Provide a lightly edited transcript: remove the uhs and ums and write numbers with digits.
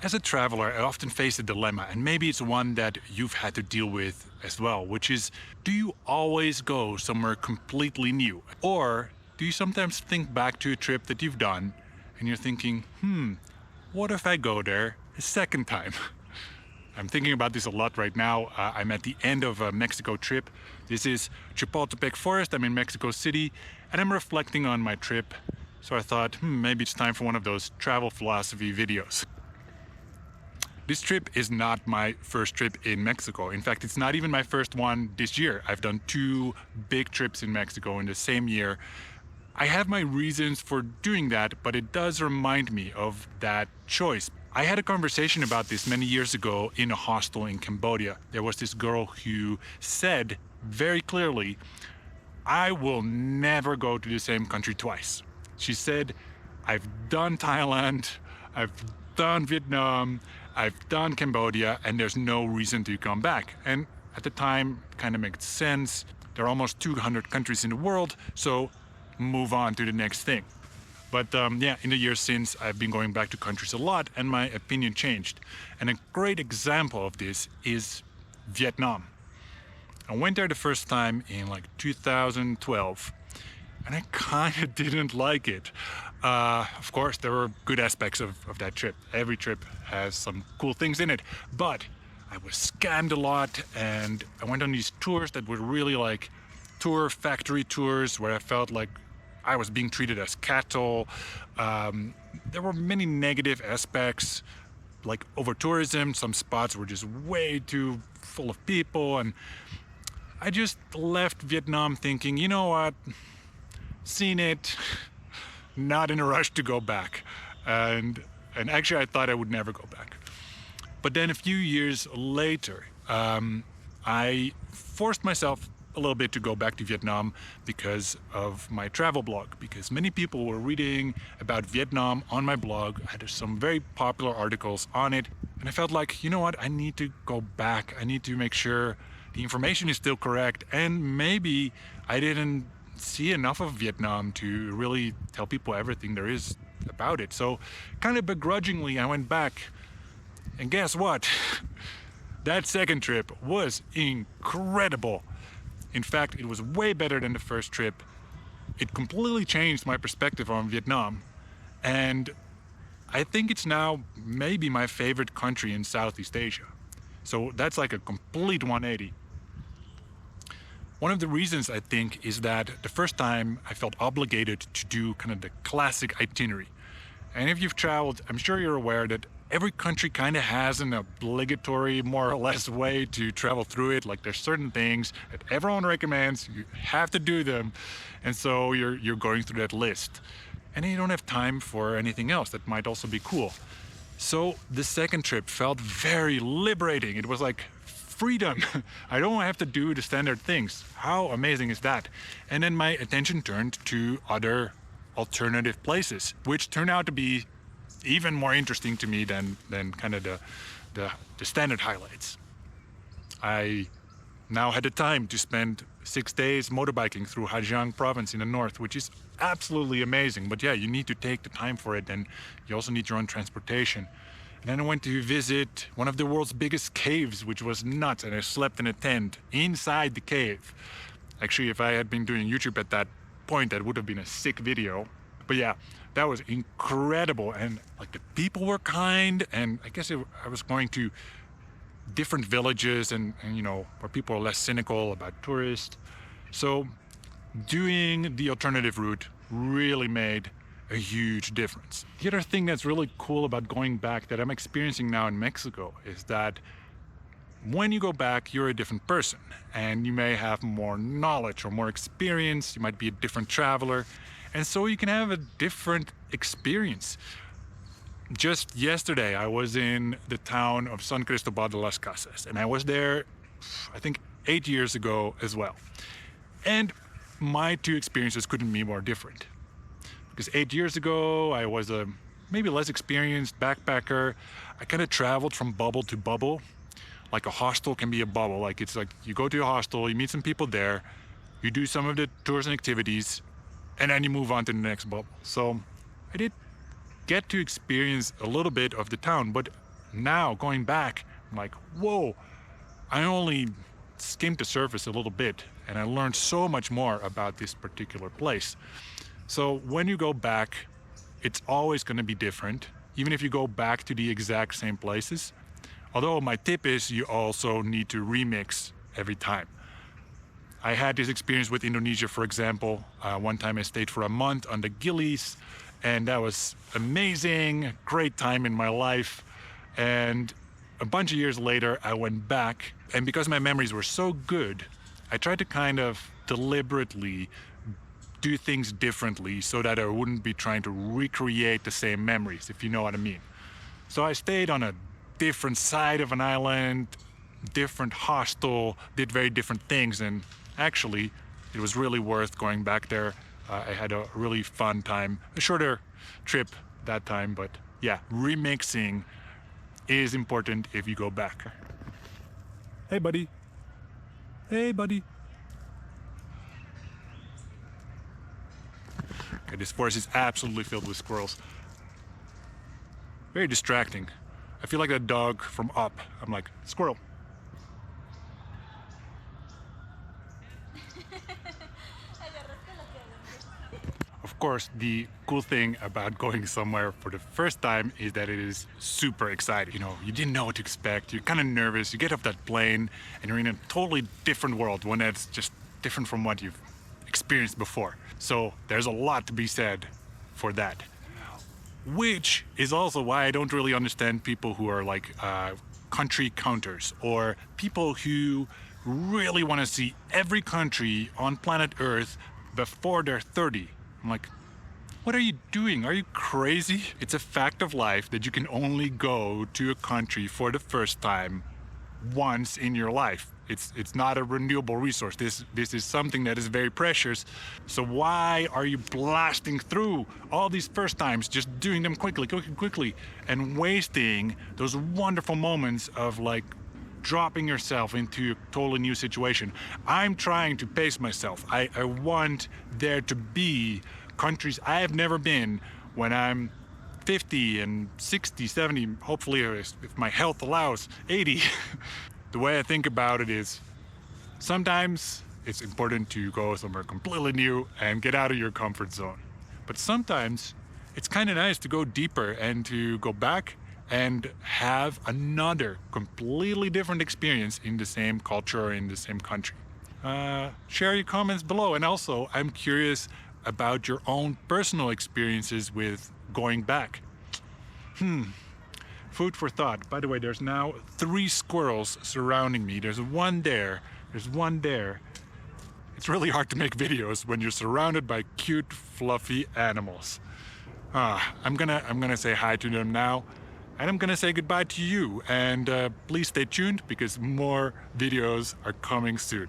As a traveler, I often face a dilemma, and maybe it's one that you've had to deal with as well, which is, do you always go somewhere completely new? Or do you sometimes think back to a trip that you've done and you're thinking, what if I go there a second time? I'm thinking about this a lot right now. I'm at the end of a Mexico trip. This is Chapultepec Forest. I'm in Mexico City, and I'm reflecting on my trip. So I thought, maybe it's time for one of those travel philosophy videos. This trip is not my first trip in Mexico. In fact, it's not even my first one this year. I've done 2 big trips in Mexico in the same year. I have my reasons for doing that, but it does remind me of that choice. I had a conversation about this many years ago in a hostel in Cambodia. There was this girl who said very clearly, I will never go to the same country twice. She said, I've done Thailand, I've done Vietnam, I've done Cambodia, and there's no reason to come back. And at the time, it kind of made sense. There are almost 200 countries in the world, so move on to the next thing. But yeah, in the years since, I've been going back to countries a lot, and my opinion changed. And a great example of this is Vietnam. I went there the first time in like 2012, and I kind of didn't like it. Of course, there were good aspects of that trip. Every trip has some cool things in it, but I was scammed a lot, and I went on these tours that were really like tour factory tours where I felt like I was being treated as cattle. There were many negative aspects, like over-tourism. Some spots were just way too full of people, and I just left Vietnam thinking, you know what, seen it, not in a rush to go back. And actually I thought I would never go back. But then a few years later, I forced myself a little bit to go back to Vietnam because of my travel blog, because many people were reading about Vietnam on my blog. I had some very popular articles on it, and I felt like, you know what, I need to go back. I need to make sure the information is still correct, and maybe I didn't see enough of Vietnam to really tell people everything there is about it. So kind of begrudgingly I went back, and guess what? That second trip was incredible. In fact, it was way better than the first trip. It completely changed my perspective on Vietnam, and I think it's now maybe my favorite country in Southeast Asia. So that's like a complete 180. One of the reasons, I think, is that the first time I felt obligated to do kind of the classic itinerary. And if you've traveled, I'm sure you're aware that every country kind of has an obligatory, more or less, way to travel through it. Like there's certain things that everyone recommends, you have to do them. And so you're going through that list. And then you don't have time for anything else that might also be cool. So the second trip felt very liberating. It was like freedom. I don't have to do the standard things. How amazing is that? And then my attention turned to other alternative places, which turned out to be even more interesting to me than kind of the standard highlights. I now had the time to spend 6 days motorbiking through Hà province in the north, which is absolutely amazing. But yeah, you need to take the time for it, and you also need your own transportation. And then I went to visit one of the world's biggest caves, which was nuts, and I slept in a tent inside the cave. Actually, if I had been doing YouTube at that point, that would have been a sick video. But yeah, that was incredible, and like the people were kind, and I guess I was going to different villages and you know, where people are less cynical about tourists. So doing the alternative route really made a huge difference. The other thing that's really cool about going back that I'm experiencing now in Mexico is that when you go back, you're a different person, and you may have more knowledge or more experience. You might be a different traveler, and so you can have a different experience. Just yesterday, I was in the town of San Cristobal de las Casas, and I was there, I think, 8 years ago as well. And my 2 experiences couldn't be more different. Because 8 years ago, I was a maybe less experienced backpacker. I kind of traveled from bubble to bubble. Like a hostel can be a bubble. Like it's like you go to a hostel, you meet some people there, you do some of the tours and activities, and then you move on to the next bubble. So I did get to experience a little bit of the town, but Now going back, I'm like, whoa, I only skimmed the surface a little bit and I learned so much more about this particular place. So when you go back, it's always going to be different, even if you go back to the exact same places. Although my tip is you also need to remix every time. I had this experience with Indonesia, for example. One time I stayed for a month on the Gillies, and that was amazing, great time in my life. And a bunch of years later, I went back, and because my memories were so good, I tried to kind of deliberately do things differently so that I wouldn't be trying to recreate the same memories, if you know what I mean. So I stayed on a different side of an island, different hostel, did very different things, and actually it was really worth going back there. I had a really fun time, a shorter trip that time, but yeah, remixing is important if you go back. Hey buddy. Hey buddy. Okay, this forest is absolutely filled with squirrels. Very distracting. I feel like that dog from Up. I'm like, squirrel. Of course, the cool thing about going somewhere for the first time is that it is super exciting. You know, you didn't know what to expect. You're kind of nervous. You get off that plane and you're in a totally different world, one that's just different from what you've experienced before. So there's a lot to be said for that. Which is also why I don't really understand people who are like country counters, or people who really want to see every country on planet Earth before they're 30. I'm like, what are you doing? Are you crazy? It's a fact of life that you can only go to a country for the first time once in your life. It's not a renewable resource. This is something that is very precious. So why are you blasting through all these first times, just doing them quickly, and wasting those wonderful moments of like dropping yourself into a totally new situation? I'm trying to pace myself. I want there to be countries I have never been when I'm 50 and 60, 70, hopefully if my health allows, 80. The way I think about it is sometimes it's important to go somewhere completely new and get out of your comfort zone. But sometimes it's kind of nice to go deeper and to go back and have another completely different experience in the same culture or in the same country. Share your comments below, and also I'm curious about your own personal experiences with going back. Food for thought. By the way, there's now 3 squirrels surrounding me. There's one there, there's one there. It's really hard to make videos when you're surrounded by cute, fluffy animals. I'm gonna say hi to them now, and I'm gonna say goodbye to you. And please stay tuned because more videos are coming soon.